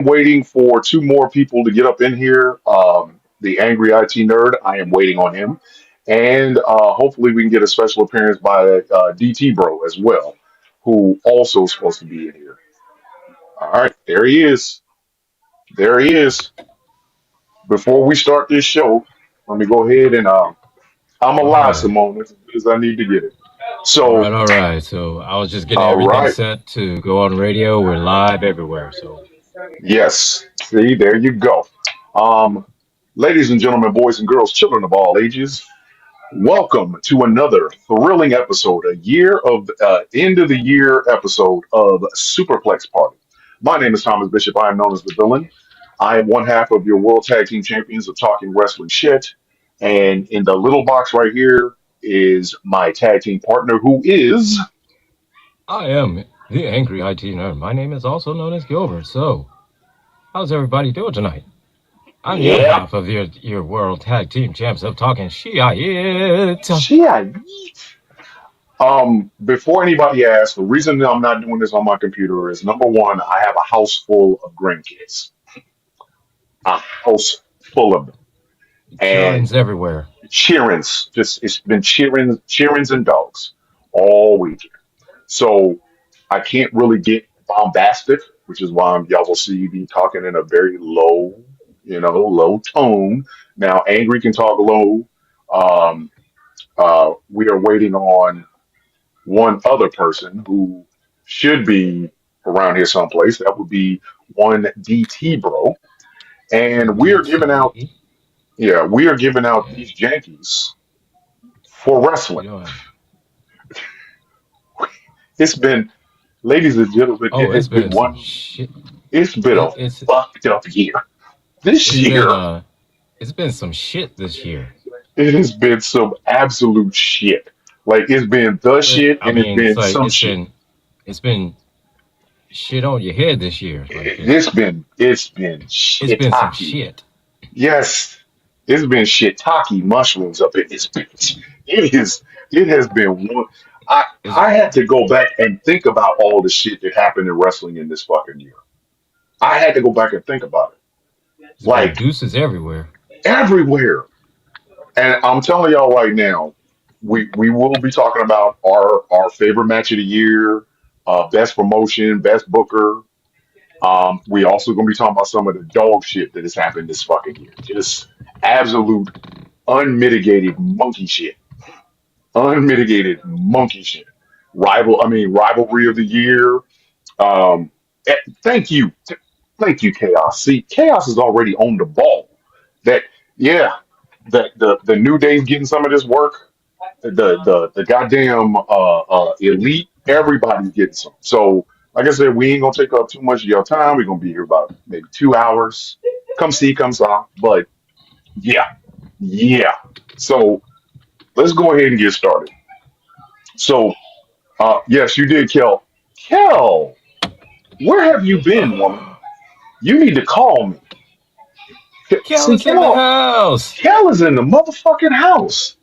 Waiting for two more people to get up in here. The angry IT nerd, I am waiting on him. And hopefully we can get a special appearance by DT Bro as well, who also is supposed to be in here. All right, there he is. There he is. Before we start this show, let me go ahead and I'm All alive, right. Simone, as I need to get it. All So, right. All right. So I was just getting all everything right. set to go on radio. We're live everywhere. So Yes. See, there you go. Um, ladies and gentlemen, boys and girls, children of all ages, welcome to another thrilling episode, a year of end of the year episode of Superplex Party. My name is Thomas Bishop. I am known as the villain. I am one half of your World Tag Team Champions of Talking Wrestling Shit. And in the little box right here is my tag team partner, who is. I am the angry IT nerd. My name is also known as Gilbert. So how's everybody doing tonight? I'm the other Yeah. half of your world tag team champs of talking shit. Shit. Before anybody asks, the reason that I'm not doing this on my computer is number one, I have a house full of grandkids, a house full of them, and Cheerings everywhere. cheerings. Just it's been cheerings and dogs all weekend. So I can't really get bombastic, which is why y'all will see me talking in a very low, low tone. Now, angry can talk low. Um, we are waiting on one other person who should be around here someplace. That would be one DT bro. And we are giving out, DT. yeah, we are giving out Yeah. these Yankees for You wrestling. know. It's been, ladies and gentlemen, it Oh, has it's been been some one, shit. it's been a It, it's fucked up year. This it's been year, it's been some shit this year. it has been some absolute shit. Like it's been the shit I and it's mean, it's been like some shit. it's been shit on your head this year. Like It's been it's been some shitaki. shit. Yes, it's been shiitake mushrooms up in this bitch. It is. It has been one. I It's, I had to go back and think about all the shit that happened in wrestling in this fucking year. I had to go back and think about it, it's been like deuces everywhere. everywhere. And I'm telling y'all right now, we will be talking about our favorite match of the year, best promotion, best booker. We also gonna be talking about some of the dog shit that has happened this fucking year. Just absolute unmitigated monkey shit. Unmitigated monkey shit. Rivalry of the year. Um, eh, thank you, thank you, Chaos. See, Chaos is already on the ball. That yeah, the New Day's getting some of this work. The goddamn elite. Everybody's getting some. So, like I said, we ain't gonna take up too much of your time. We're gonna be here about maybe 2 hours. Come see, come saw. But yeah, yeah. So let's go ahead and get started. So, yes, you did, Kel. Kel, where have you been, woman? You need to call me. Cal See, is in the Kel, house. Kel is in the motherfucking house.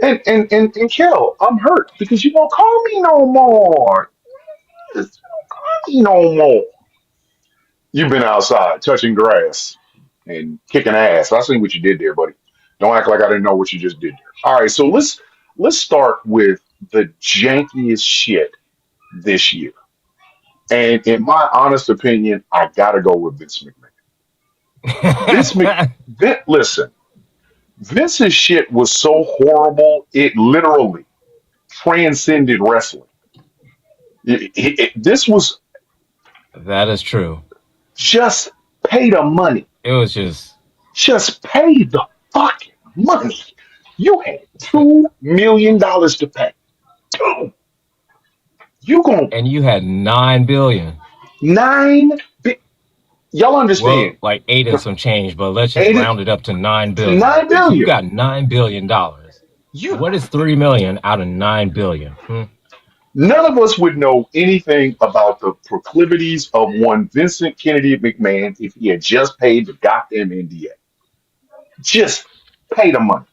And Kel, I'm hurt because you don't call me no more. Just don't call me no more. You've been outside touching grass and kicking ass. I seen what you did there, buddy. Don't act like I didn't know what you just did there. All right, so let's start with the jankiest shit this year. And in my honest opinion, I gotta go with Vince McMahon. Vince Mc, listen, Vince's shit was so horrible it literally transcended wrestling. This was That is true. just pay the money, It was just just pay the fucking money. You had $2 million to pay. Two. You gonna and you had 9 billion. nine? Y'all Well, understand? like eight and The some change, but let's just eight round it up to 9 billion. nine If you billion. got $9 billion, You what is 3 million out of 9 billion? None of us would know anything about the proclivities of one Vincent Kennedy McMahon if he had just paid the goddamn NDA. Just pay the money.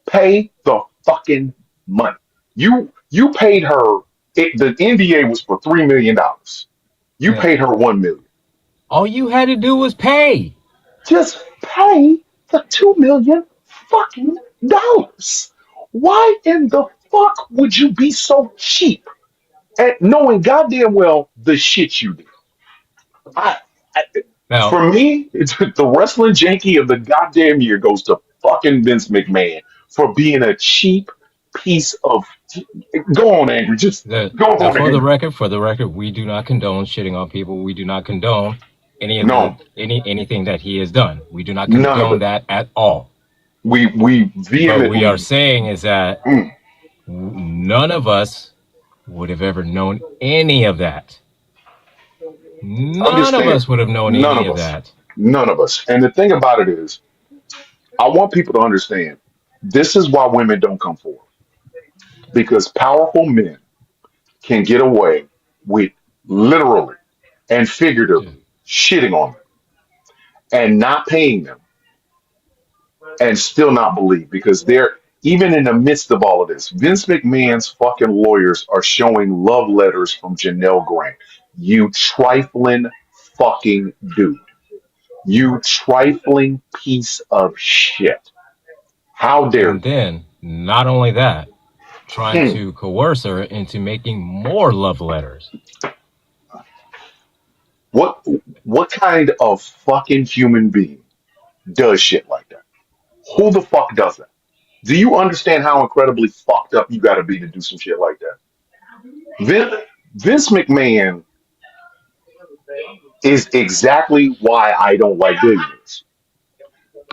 Pay the fucking money. You paid her. The NDA was for $3 million. You Yeah. paid her 1 million. All you had to do was pay. Just pay the $2 million fucking dollars. Why in the fuck would you be so cheap at knowing goddamn well the shit you did? I, I Now, for me, it's the wrestling janky of the goddamn year goes to fucking Vince McMahon for being a cheap piece of. Go on, Andrew. Just go now on, Andrew. for the record, we do not condone shitting on people. We do not condone No, anything that he has done. We do not none of condone it. that at all. We But we are vehemently. saying is that Mm, none of us would have ever known any of that. None of understand? us would have known None any of of us. that. None of us. And the thing about it is, I want people to understand. This is why women don't come forward because powerful men can get away with literally and figuratively shitting on them and not paying them and still not believe because they're even in the midst of all of this. Vince McMahon's fucking lawyers are showing love letters from Janelle Grant. You trifling fucking dude. You trifling piece of shit. How dare And you? then, not only that, trying Hmm. to coerce her into making more love letters. What what kind of fucking human being does shit like that? Who the fuck does that? Do you understand how incredibly fucked up you gotta be to do some shit like that? Vince, Vince McMahon is exactly why I don't like billionaires.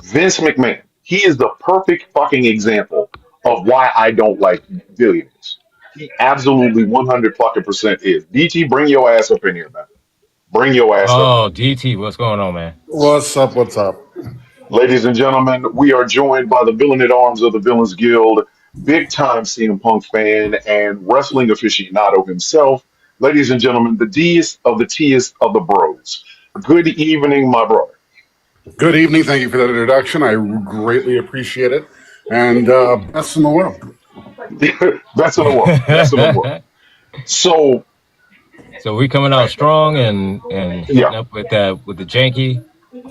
Vince McMahon, he is the perfect fucking example of why I don't like billionaires. He absolutely 100 fucking percent is. DT, bring your ass up in here, man. Bring your ass up in Oh, here. DT, what's going on, man? What's up? What's up? Ladies and gentlemen, we are joined by the villain at arms of the Villains Guild, big time CM Punk fan and wrestling aficionado himself. Ladies and gentlemen, the D's of the T's of the Bros. Good evening, my brother. Good evening. Thank you for that introduction. I greatly appreciate it. And best in the world. Best in the world. Best in the world. So, So we coming out strong and yeah, hitting up with the janky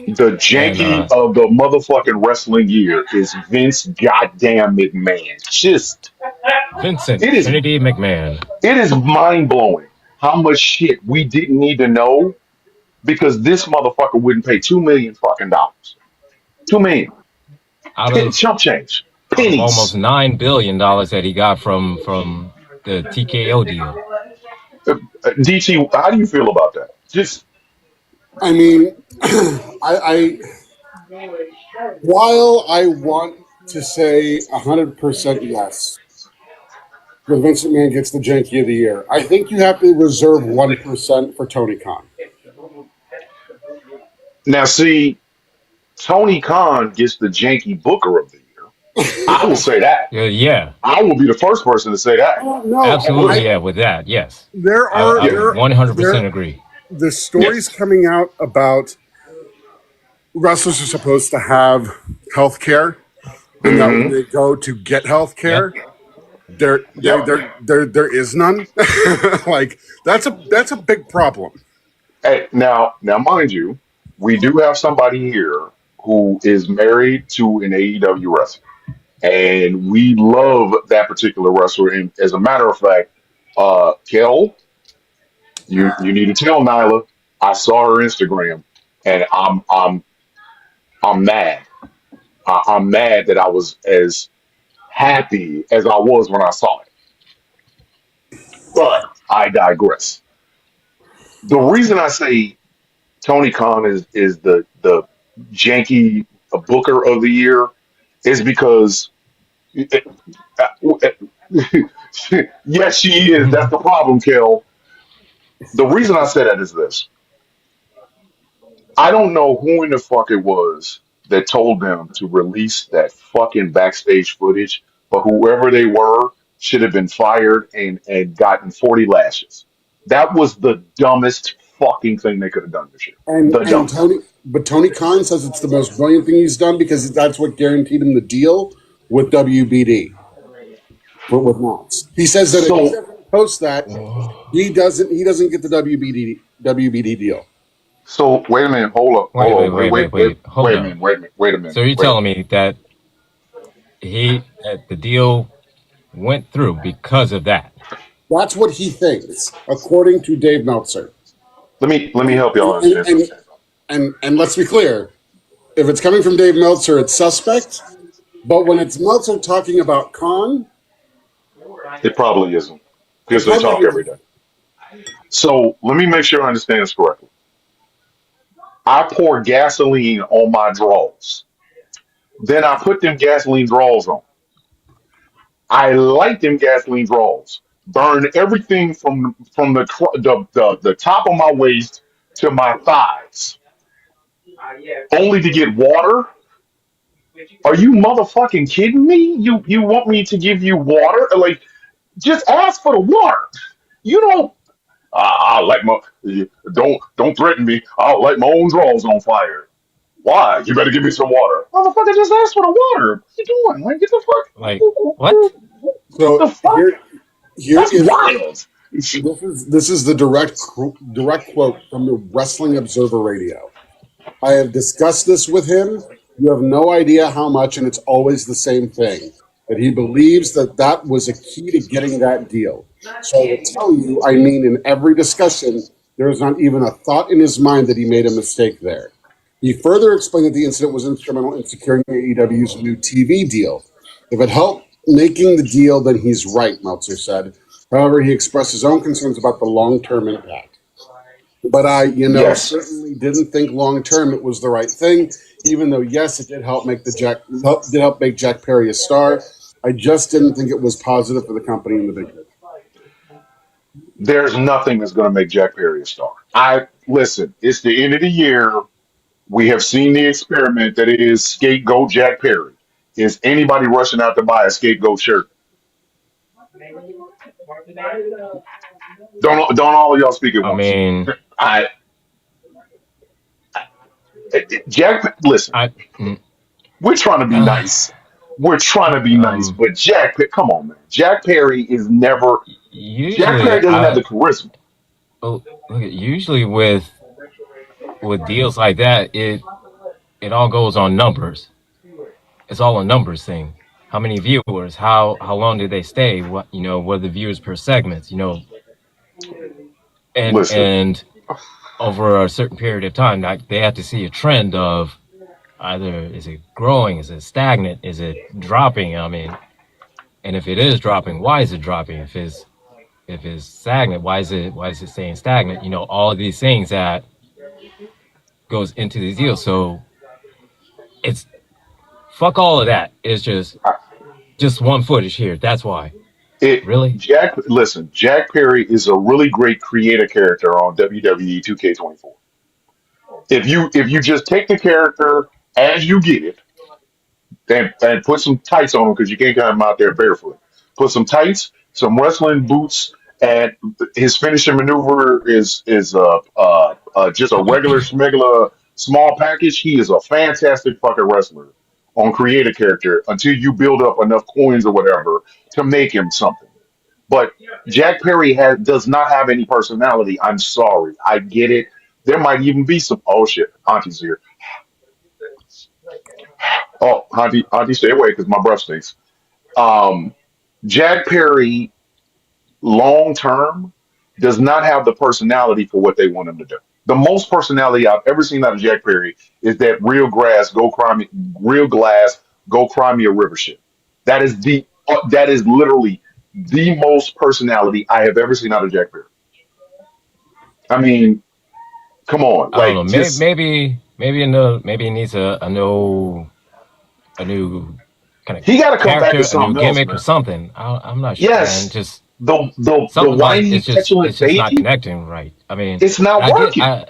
the and janky of the motherfucking wrestling year is Vince goddamn McMahon. Just, Vincent it is, Trinity McMahon. it is mind blowing how much shit we didn't need to know because this motherfucker wouldn't pay $2 million fucking dollars. 2 million. out of Chump change. almost Pennies. $9 billion that he got from the TKO deal. DT, how do you feel about that? Just I mean, I while I want to say 100% yes, that Vincent McMahon gets the janky of the year, I think you have to reserve 1% for Tony Khan. now see, Tony Khan gets the janky Booker of the year. I will say that. Yeah, I will be the first person to say that. No, I absolutely. will. Yeah, with that, yes, there I are Yeah. would there 100% there agree. the stories Yes. coming out about wrestlers are supposed to have health care and that when Hmm. they go to get health Yeah, care, Yep. there is none. Like that's a big problem. Hey, now, mind you, we do have somebody here who is married to an AEW wrestler, and we love that particular wrestler. And as a matter of fact, Kel, you need to tell Nyla. I saw her Instagram, and I'm mad. I'm mad that I was as happy as I was when I saw it. But I digress. The reason I say Tony Khan is the janky Booker of the year is because yes, she is. That's the problem, Kel. The reason I say that is this: I don't know who in the fuck it was that told them to release that fucking backstage footage, but whoever they were should have been fired and gotten 40 lashes. That was the dumbest fucking thing they could have done this year. The And dumbest. Tony Khan says it's the most brilliant thing he's done because that's what guaranteed him the deal with WBD with Knox. He says that if he So doesn't post that, he doesn't get the WBD deal. So wait a minute, hold up, Wait, wait, wait, wait, wait, wait, wait, wait. Hold wait a up. minute, wait a minute, wait a minute, So you're wait a telling minute. me that the deal went through because of that? That's what he thinks, according to Dave Meltzer. Let me help y'all And understand something. and let's be clear: if it's coming from Dave Meltzer, it's suspect. But when it's Meltzer talking about Khan, It probably isn't it because they probably talk every isn't. day. So let me make sure I understand this correctly. I pour gasoline on my drawers. Then I put them gasoline drawers on. I light them gasoline drawers. Burn everything from the top of my waist to my thighs, only to get water. Are you motherfucking kidding me? You want me to give you water? Like, just ask for the water. You don't. I'll light my. Don't threaten me. I'll light my own drawers on fire. Why? You better give me some water. Motherfucker, just ask for the water. What you doing? Like, get the Like, fuck. what? What the So fuck? here That's is wild. this is the direct quote from the Wrestling Observer Radio. I have discussed this with him. You have no idea how much, and it's always the same thing. That he believes that that was a key to getting that deal. So I will tell you, I mean, in every discussion, there is not even a thought in his mind that he made a mistake there. He further explained that the incident was instrumental in securing AEW's new TV deal. If it helped making the deal, then he's right, Meltzer said. However, he expressed his own concerns about the long term impact. But I, Yes, certainly didn't think long term it was the right thing. Even though, yes, it did help make did help make Jack Perry a star. I just didn't think it was positive for the company in the big picture. there's nothing that's going to make Jack Perry a star. I listen. It's the end of the year. We have seen the experiment that is scapegoat Jack Perry. Is anybody rushing out to buy a scapegoat shirt? Don't all of y'all speak at I once. mean, I Jack. Listen, I mm, we're trying to be nice. We're trying to be nice, um but come on, man. Jack Perry is never. Jack usually Perry doesn't have I the charisma. oh, look, usually with deals like that, it all goes on numbers. It's all a numbers thing. How many viewers? How long do they stay? What are the viewers per segment? Listen, And over a certain period of time, like they have to see a trend of either is it growing, is it stagnant, is it dropping? I mean, and if it is dropping, why is it dropping? If it's stagnant, why is it staying stagnant? All of these things that goes into the deal. So it's fuck all of that. It's I, just one footage here. That's why. it Really? Jack. Listen, Jack Perry is a really great creator character on WWE 2K24. If you just take the character as you get it and put some tights on him because you can't have him out there barefoot. Put some tights, some wrestling boots, and his finishing maneuver is just a regular schmegular small package. He is a fantastic fucking wrestler on create a character until you build up enough coins or whatever to make him something. But Jack Perry does not have any personality. I'm sorry. I get it. There might even be some. Oh shit, Auntie's here. Oh, Auntie, stay away because my breath stinks. Um, Jack Perry, long term, does not have the personality for what they want him to do. The most personality I've ever seen out of Jack Perry is that real glass, go cry me a river shit. That is literally the most personality I have ever seen out of Jack Perry. I mean, come on, I don't know. like Maybe just maybe it needs a new kind of he got to come back character, to a new something else, gimmick or man. something. I'm not sure, man. Yes, Just the something, but whiny, it's petulant just not baby. connecting right. I mean, It's not I get working. I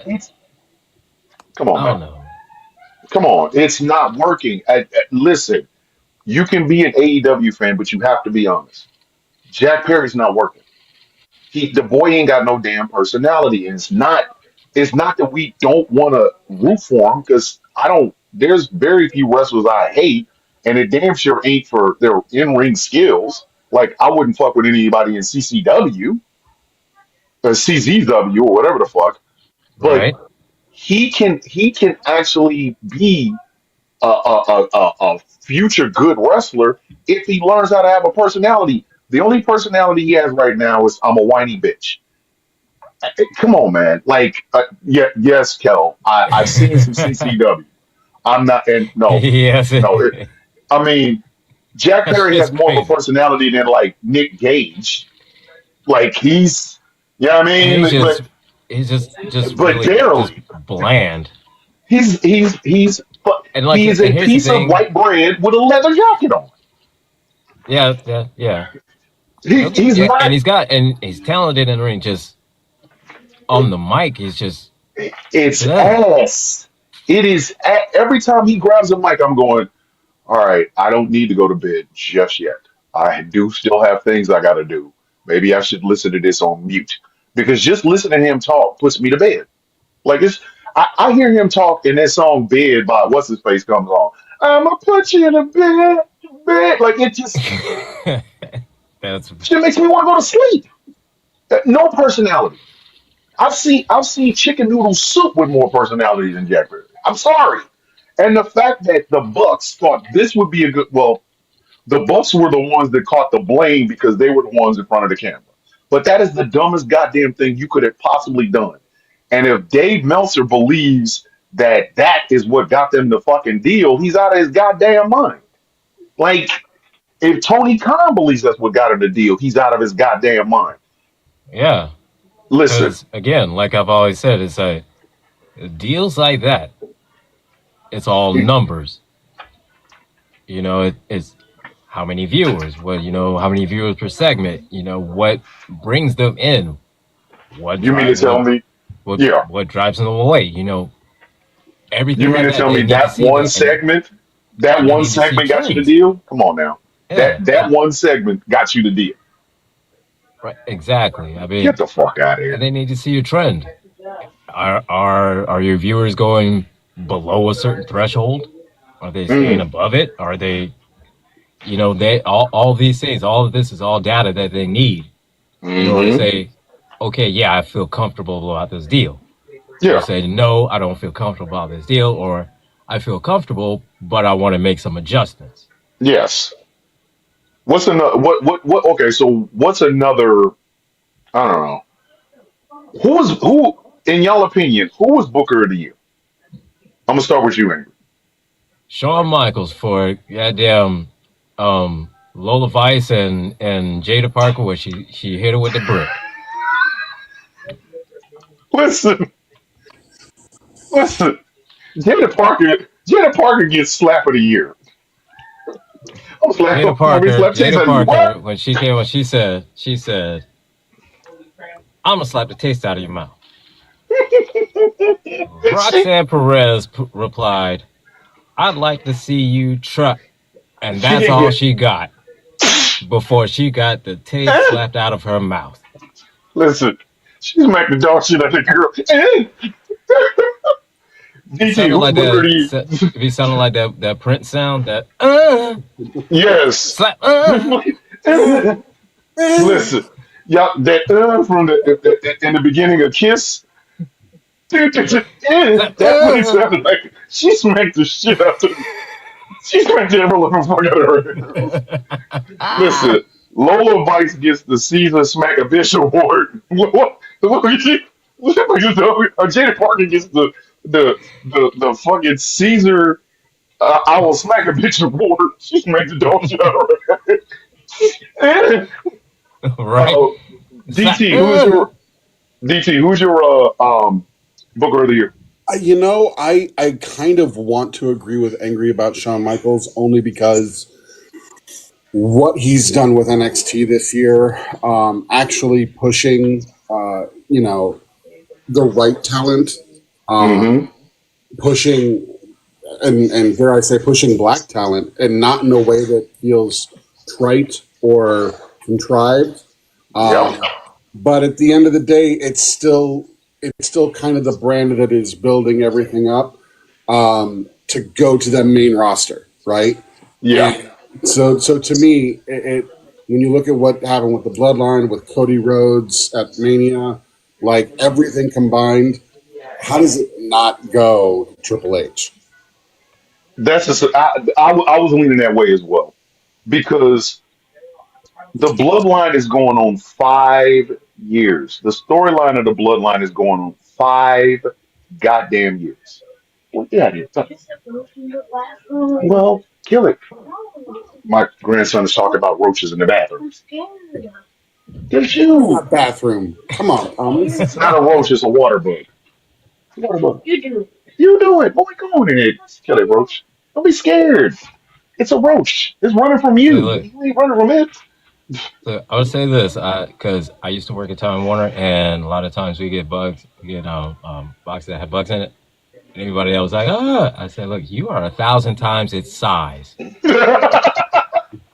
Come on, I man. don't know. Come on. It's not working. Listen, you can be an AEW fan, but you have to be honest. Jack Perry's not working. The boy ain't got no damn personality, and it's not that we don't want to root for him because I don't. There's very few wrestlers I hate, and it damn sure ain't for their in ring skills. Like I wouldn't fuck with anybody in CCW or CZW or whatever the fuck. But Right? he can actually be a future good wrestler if he learns how to have a personality. The only personality he has right now is I'm a whiny bitch. Come on, man. Like, yeah, yes, Kel. I've seen some CCW. I'm not, and no, Yes, no. I mean, Jack that's Perry has just more of a crazy. personality than like Nick Gage. Like he's, you know what I And mean? he's just But really just barely. bland. But And like, he's and a here's the piece of thing. white bread with a leather jacket on. Yeah, yeah, yeah. He's Yeah, not. and he's talented in the ring. Just on the mic, he's just It's bleh. ass. Every time he grabs a mic, I'm going. All right, I don't need to go to bed just yet. I do still have things I got to do. Maybe I should listen to this on mute because just listening to him talk puts me to bed. Like it's, I hear him talk and that song "Bed" by what's his face comes on. I'ma put you in a bed. Like it just That's shit makes me want to go to sleep. No personality. I've seen chicken noodle soup with more personality than Jack Berry. I'm sorry. And the fact that the Bucks thought this would be a good the Bucks were the ones that caught the blame because they were the ones in front of the camera. But that is the dumbest goddamn thing you could have possibly done. And if Dave Meltzer believes that that is what got them the fucking deal, he's out of his goddamn mind. Like, if Tony Khan believes that's what got him the deal, he's out of his goddamn mind. yeah. Listen, Because again, like I've always said, it's like deals like that. It's all numbers. It's how many viewers. How many viewers per segment. What brings them in. What you mean to drive tell what me, what yeah, what drives them away. you Everything mean like to that. tell They me need to see that, that and they one need to see segment got you the trends. deal? Come on now. Yeah, That one segment got you the deal. right. Exactly. I Get mean, the fuck out of and here. they need to see a trend. Are your viewers going below a certain threshold? Are they staying Mm, above it? Are they they all these things, all of this is all data that they need in order to hmm. say, okay, yeah, I feel comfortable about this deal. Or Yeah. say, no, I don't feel comfortable about this deal, or I feel comfortable, but I want to make some adjustments. Yes. What's another? What? Okay. So what's another? I don't know. Who? In y'all opinion, who was Booker of the Year? I'm gonna start with you, Angry. Shawn Michaels for goddamn Lola Vice and Jada Parker, where she hit her with the brick. Listen, listen. Jada Parker gets slap of the year. I'm slap. I mean, slap taste Jada out of you. Parker, What? when she came on, she said, I'm gonna slap the taste out of your mouth. she Roxanne Perez replied, I'd like to see you try. And she that's didn't all get. she got before she got the taste slapped out of her mouth. Listen, she's making the dog shit out of the girl. It DT, sounded who's like Booker of that. the If he sounded like that Prince sound, that Year? Yes. slap. Listen, y'all, that from the in the beginning of Kiss, Slap. that's what it sounded like. She smacked the shit out of. She smacked the ever living fuck out of her. Listen, Lola Vice gets the Caesar Smack a Bitch Award. Jada Parker gets the fucking Caesar I will smack a bitch award. She smacked the dog shit out of her. Right? Slap. DT, who's your Booker of the Year? I kind of want to agree with Angry about Shawn Michaels only because what he's done with NXT this year, actually pushing, the right talent, Mm-hmm. pushing, and dare I say, pushing black talent, and not in a way that feels trite or contrived. Yep. But at the end of the day, it's still kind of the brand that is building everything up, to go to the main roster, right? Yeah. And so to me, when you look at what happened with the Bloodline, with Cody Rhodes at Mania, like everything combined, How does it not go to Triple H? That's just I was leaning that way as well because the bloodline is going on 5 years. The storyline of the bloodline is going on 5 goddamn years. Well, yeah, well, kill it. My grandson is talking about roaches in the bathroom. There's you. Not bathroom. Come on, Thomas. It's not a roach, it's a water bug. Water bug. You do it. Boy, go on in it. Kill it, roach. Don't be scared. It's a roach. It's running from So you. look, You ain't running from it. so I would say this, because I used to work at Time Warner, and a lot of times we get bugs, we get boxes that have bugs in it. And everybody else was like, ah, I said, look, you are 1,000 times its size. Where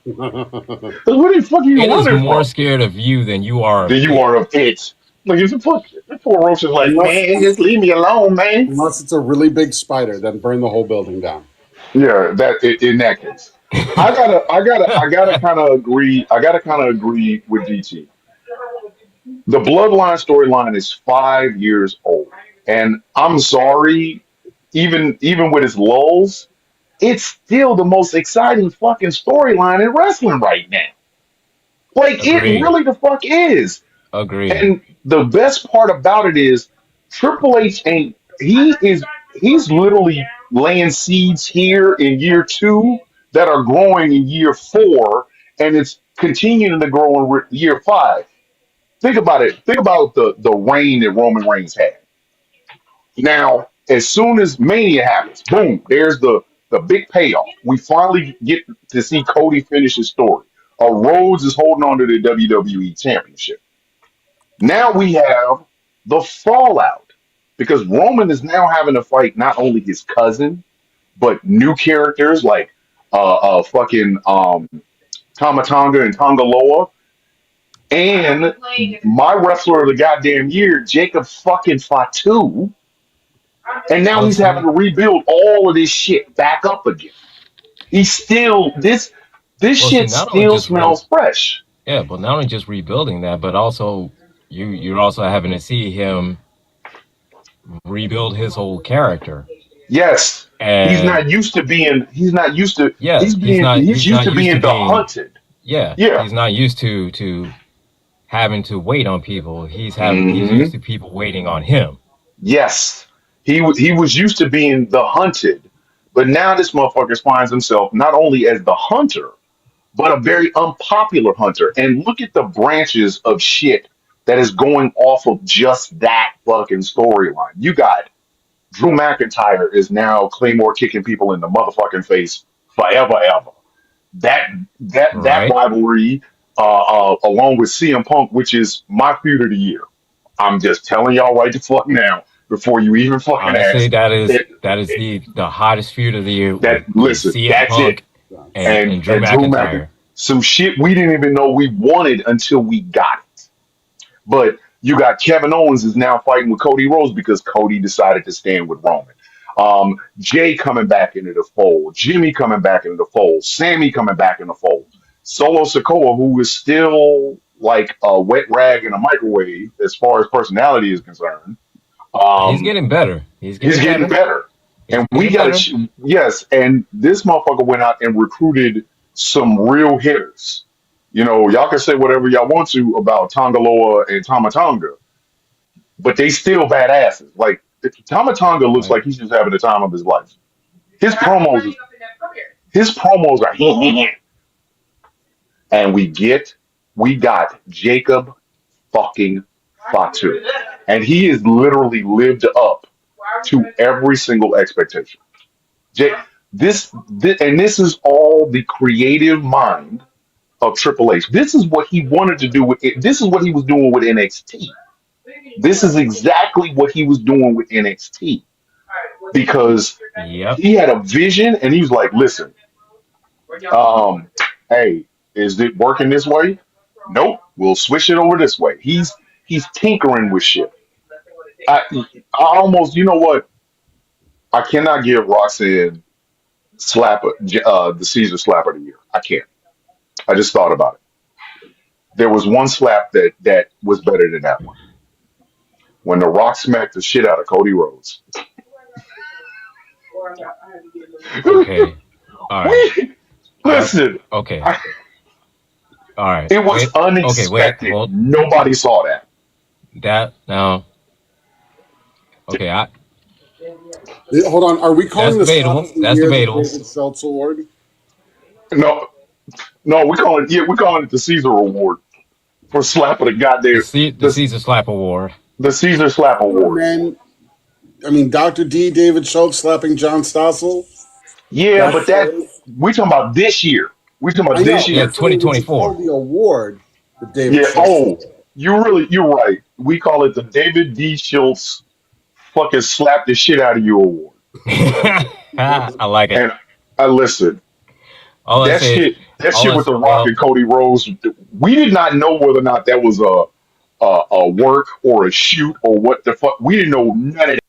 the fuck are you It is running more from? scared of you than you are of Then you it. are of it. Like, it's a fuck. That poor roach is like, unless, man, just leave me alone, man. unless it's a really big spider, then burn the whole building down. Yeah, in that case. I gotta kind of agree. I gotta kind of agree with DT. The Bloodline storyline is 5 years old, and I'm sorry, even with its lulls, it's still the most exciting fucking storyline in wrestling right now. Like it Agreed. really the fuck is. Agreed. And the best part about it is Triple H ain't he's literally laying seeds here in year two that are growing in year four, and it's continuing to grow in year five. Think about it. Think about the reign that Roman Reigns had. Now, as soon as Mania happens, boom, there's the big payoff. We finally get to see Cody finish his story. Rhodes is holding on to the WWE Championship. Now we have the fallout because Roman is now having to fight not only his cousin but new characters like fucking Tamatanga and Tongaloa and my wrestler of the goddamn year, Jacob fucking Fatu, and now Well, he's having see, to rebuild all of this shit back up again. He's still this shit not only still just smells fresh. yeah, but not only just rebuilding that, but also you're also having to see him rebuild his whole character. Yes, And he's not used to yeah, he's he's used not to used to being the being hunted. yeah, Yeah. he's not used to having to wait on people. He's used Hmm. to people waiting on him. Yes. He was used to being the hunted, but now this motherfucker finds himself not only as the hunter, but a very unpopular hunter. And look at the branches of shit that is going off of just that fucking storyline. You got Drew McIntyre is now Claymore kicking people in the motherfucking face forever, ever. That that Right? rivalry, along with CM Punk, which is my feud of the year. I'm just telling y'all right the fuck now before you even fucking Honestly, ask. It, that is it, the hottest feud of the year that is listen, CM that's it. Punk and Drew And Drew McIntyre, McIntyre. some shit we didn't even know we wanted until we got it. But you got Kevin Owens is now fighting with Cody Rhodes because Cody decided to stand with Roman. Jay coming back into the fold, Jimmy coming back into the fold, Sammy coming back in the fold. Solo Sokoa, who is still like a wet rag in a microwave as far as personality is concerned, He's um, getting better. He's he's getting getting better. better. He's And we getting got better. to, yes, and this motherfucker went out and recruited some real hitters. You know, y'all can say whatever y'all want to about Tongaloa and Tamatanga, but they still badasses. Like Tamatanga looks Like like he's just having the time of his life. His promos, his promos are and we got Jacob fucking Fatu, and he has literally lived up to every single expectation. Jake, and this is all the creative mind of Triple H. This is what he wanted to do with it. This is what he was doing with NXT. This is exactly what he was doing with NXT because yep. he had a vision and he was like, listen, um, hey, is it working this way? Nope, we'll switch it over this way. He's tinkering with shit. I, I almost, you know what? I cannot give Roxanne slapper the Caesar slap of the year. I can't. I just thought about it. There was one slap that was better than that one. when The Rock smacked the shit out of Cody Rhodes. Okay. All right. we I listen. okay. I, All right. it was Wait. Okay. Wait. unexpected. Hold Nobody saw that. that now. Okay. Hold on. Are we That's calling the slap debatable. of the That's year the debatable. David Schultz Award? No, no, we calling it the Caesar Award for slapping the The goddamn the the Caesar Slap Award. the Caesar Slap Come on, Award. man. I mean, Dr. D, David Schultz slapping John Stossel. Yeah, That but that shows. we talking about this year. We talking I about this know. Yeah. I'm year. saying we should call 2024. the award the David Yeah. Schultz Oh, Award. you're right. We call it the David D. Schultz fucking slap the shit out of you award. I like it. And I listen. All I say is, That all shit I with s- the Rock well, and Cody Rhodes. We did not know whether or not that was a work or a shoot or what the fuck. We didn't know none of